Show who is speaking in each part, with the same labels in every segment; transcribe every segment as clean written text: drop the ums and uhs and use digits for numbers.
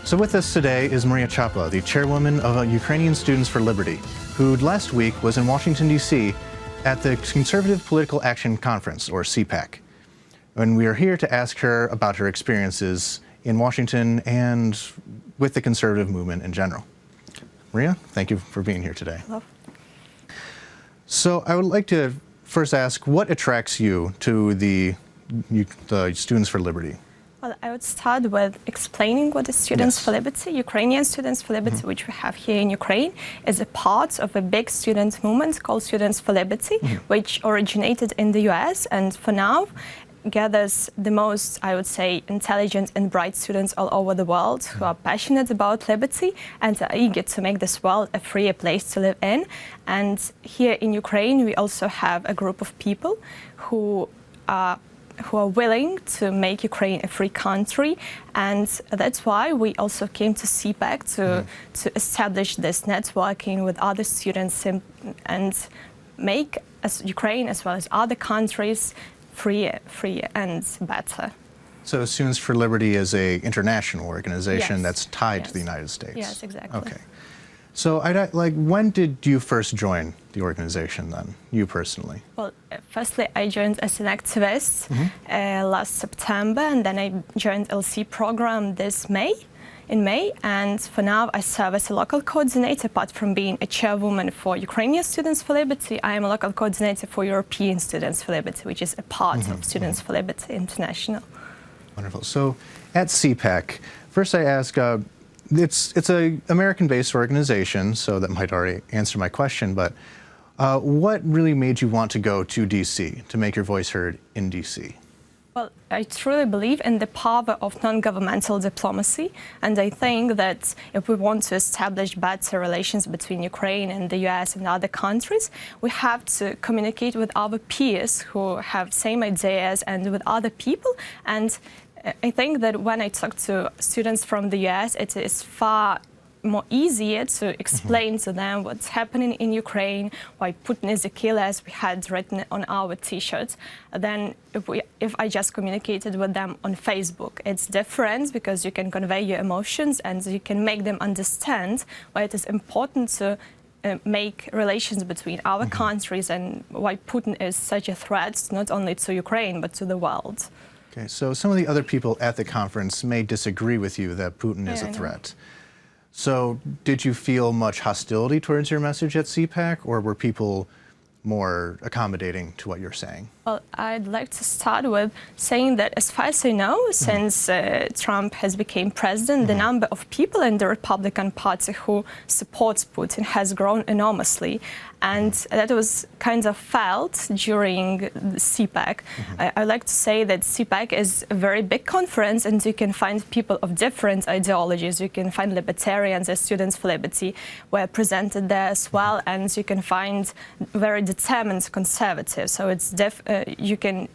Speaker 1: So with us today is Mariia Chaplia, the chairwoman of Ukrainian Students for Liberty, who last week was in Washington, D.C. at the Conservative Political Action Conference, or CPAC. And we are here to ask her about her experiences in Washington and with the conservative movement in general. Mariia, thank you for being here today.
Speaker 2: Hello.
Speaker 1: So I would like to first ask, what attracts you to the Students for Liberty?
Speaker 2: Well, I would start with explaining what is Students for Liberty. Ukrainian Students for Liberty, which we have here in Ukraine, is a part of a big student movement called Students for Liberty, which originated in the US and for now gathers the most, I would say, intelligent and bright students all over the world who are passionate about liberty and are eager to make this world a freer place to live in. And here in Ukraine, we also have a group of people who are willing to make Ukraine a free country, and that's why we also came to CPAC to establish this networking with other students and make Ukraine as well as other countries freer and better.
Speaker 1: So Students for Liberty is an international organization that's tied to the United States?
Speaker 2: Yes, exactly.
Speaker 1: Okay. So when did you first join the organization then, you personally?
Speaker 2: Well, firstly, I joined as an activist last September, and then I joined LC program in May, and for now I serve as a local coordinator. Apart from being a chairwoman for Ukrainian Students for Liberty, I am a local coordinator for European Students for Liberty, which is a part of Students for Liberty International.
Speaker 1: Wonderful. So at CPAC, first I ask, it's an American-based organization, so that might already answer my question, but what really made you want to go to D.C., to make your voice heard in D.C.?
Speaker 2: Well, I truly believe in the power of non-governmental diplomacy, and I think that if we want to establish better relations between Ukraine and the US and other countries, we have to communicate with our peers who have same ideas and with other people. And I think that when I talk to students from the US, it is far more easier to explain to them what's happening in Ukraine, why Putin is a killer, as we had written on our T-shirts, than if I just communicated with them on Facebook. It's different because you can convey your emotions and you can make them understand why it is important to make relations between our countries and why Putin is such a threat, not only to Ukraine, but to the world.
Speaker 1: Okay, so some of the other people at the conference may disagree with you that Putin is a threat. So did you feel much hostility towards your message at CPAC, or were people more accommodating to what you're saying?
Speaker 2: Well, I'd like to start with saying that as far as I know, since Trump has become president, the number of people in the Republican Party who supports Putin has grown enormously. And that was kind of felt during the CPAC. I like to say that CPAC is a very big conference, and you can find people of different ideologies. You can find libertarians as Students for Liberty were presented there as well, and you can find very determined conservatives. So it's you can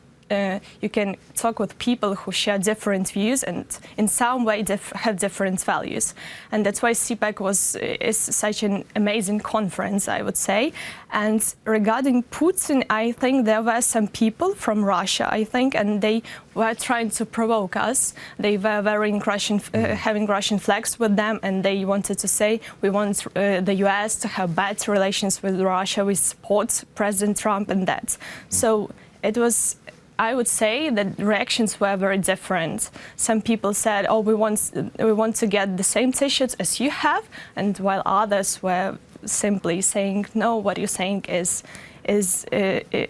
Speaker 2: talk with people who share different views and in some way have different values. And that's why CPAC is such an amazing conference, I would say. And regarding Putin, I think there were some people from Russia, and they were trying to provoke us. They were wearing having Russian flags with them, and they wanted to say, we want the US to have better relations with Russia, we support President Trump and that. So it was, I would say that reactions were very different. Some people said, oh, we want to get the same T-shirts as you have, and while others were simply saying, no, what you're saying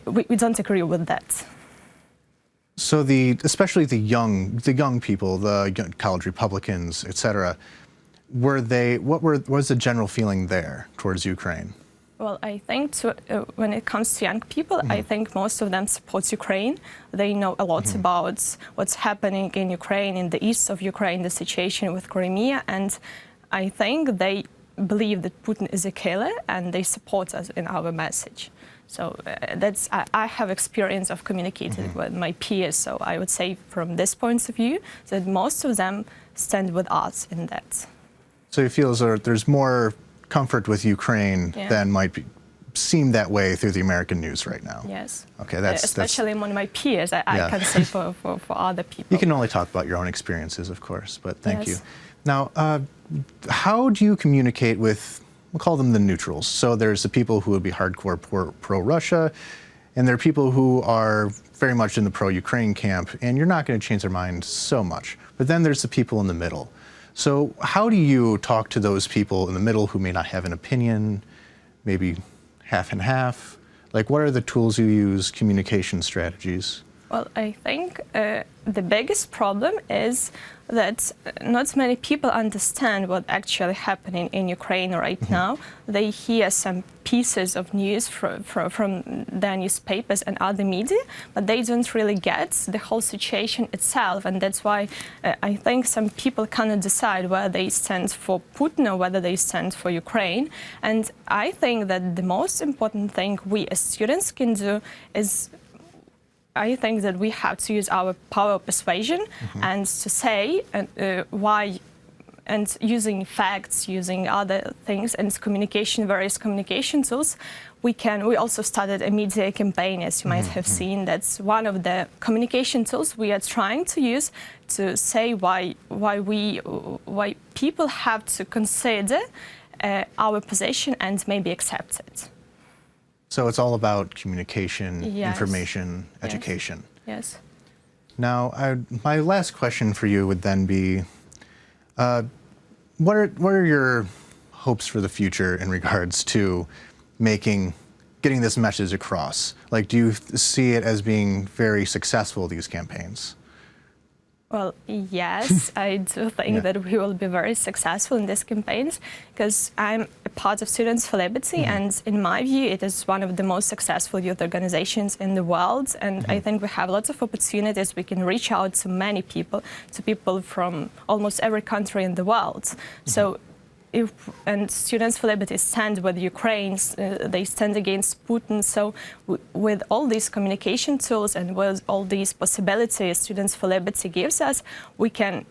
Speaker 2: we don't agree with that.
Speaker 1: So especially the young people, the college Republicans, etc., what was the general feeling there towards Ukraine?
Speaker 2: Well, I think when it comes to young people, I think most of them support Ukraine. They know a lot about what's happening in Ukraine, in the east of Ukraine, the situation with Crimea, and I think they believe that Putin is a killer, and they support us in our message. So I have experience of communicating with my peers, so I would say from this point of view that most of them stand with us in that.
Speaker 1: So you feel as though there's more comfort with Ukraine than might seem that way through the American news right now.
Speaker 2: Yes.
Speaker 1: Okay,
Speaker 2: especially among my peers, I can say for other people.
Speaker 1: You can only talk about your own experiences, of course, but thank you.
Speaker 2: Yes.
Speaker 1: Now, how do you communicate with, we'll call them the neutrals? So there's the people who would be hardcore pro-Russia, and there are people who are very much in the pro-Ukraine camp, and you're not going to change their mind so much. But then there's the people in the middle. So how do you talk to those people in the middle who may not have an opinion, maybe half and half? Like, what are the tools you use, communication strategies?
Speaker 2: Well, I think the biggest problem is that not many people understand what's actually happening in Ukraine right now. They hear some pieces of news from their newspapers and other media, but they don't really get the whole situation itself. And that's why I think some people cannot decide whether they stand for Putin or whether they stand for Ukraine. And I think that the most important thing we as students can do is I think that we have to use our power of persuasion and to say why, and using facts, using other things and communication, various communication tools. We also started a media campaign, as you might have seen. That's one of the communication tools we are trying to use to say why people have to consider our position and maybe accept it.
Speaker 1: So it's all about communication,
Speaker 2: Yes.
Speaker 1: information, education.
Speaker 2: Yes.
Speaker 1: Now, my last question for you would then be, what are your hopes for the future in regards to getting this message across? Like, do you see it as being very successful, these campaigns?
Speaker 2: Well, yes, I do think that we will be very successful in these campaigns because I'm a part of Students for Liberty, and in my view, it is one of the most successful youth organizations in the world. And I think we have lots of opportunities. We can reach out to many people, to people from almost every country in the world. So. And Students for Liberty stand with Ukraine, they stand against Putin. So with all these communication tools and with all these possibilities Students for Liberty gives us, we can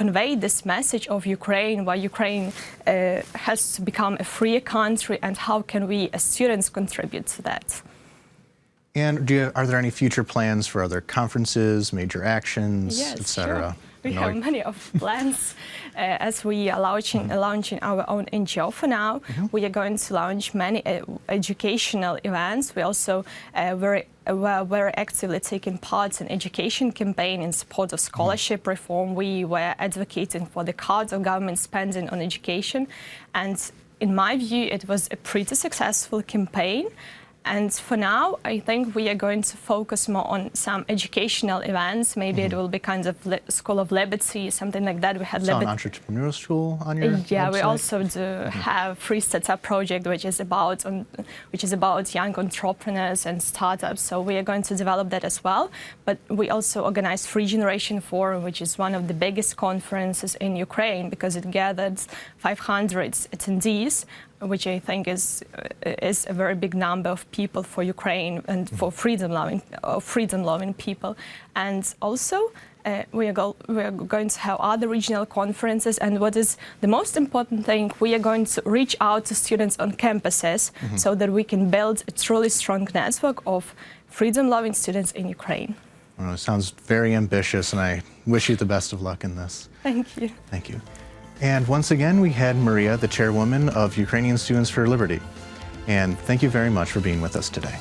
Speaker 2: convey this message of Ukraine, why Ukraine has to become a free country, and how can we as students contribute to that.
Speaker 1: And are there any future plans for other conferences, major actions, etc.?
Speaker 2: Sure. We have many of plans. As we are launching our own NGO for now, we are going to launch many educational events. We also were very actively taking part in education campaign in support of scholarship reform. We were advocating for the cuts of government spending on education. And in my view, it was a pretty successful campaign. And for now, I think we are going to focus more on some educational events. Maybe it will be kind of School of Liberty, something like that. We had
Speaker 1: an entrepreneurial school on your website?
Speaker 2: We also do have Free Startup project, which is about young entrepreneurs and startups. So we are going to develop that as well. But we also organize Free Generation Forum, which is one of the biggest conferences in Ukraine because it gathered 500 attendees, which I think is a very big number of people for Ukraine and for freedom-loving people. And also, we are going to have other regional conferences. And what is the most important thing, we are going to reach out to students on campuses so that we can build a truly strong network of freedom-loving students in Ukraine.
Speaker 1: Well, it sounds very ambitious, and I wish you the best of luck in this.
Speaker 2: Thank you.
Speaker 1: Thank you. And once again, we had Mariia, the chairwoman of Ukrainian Students for Liberty. And thank you very much for being with us today.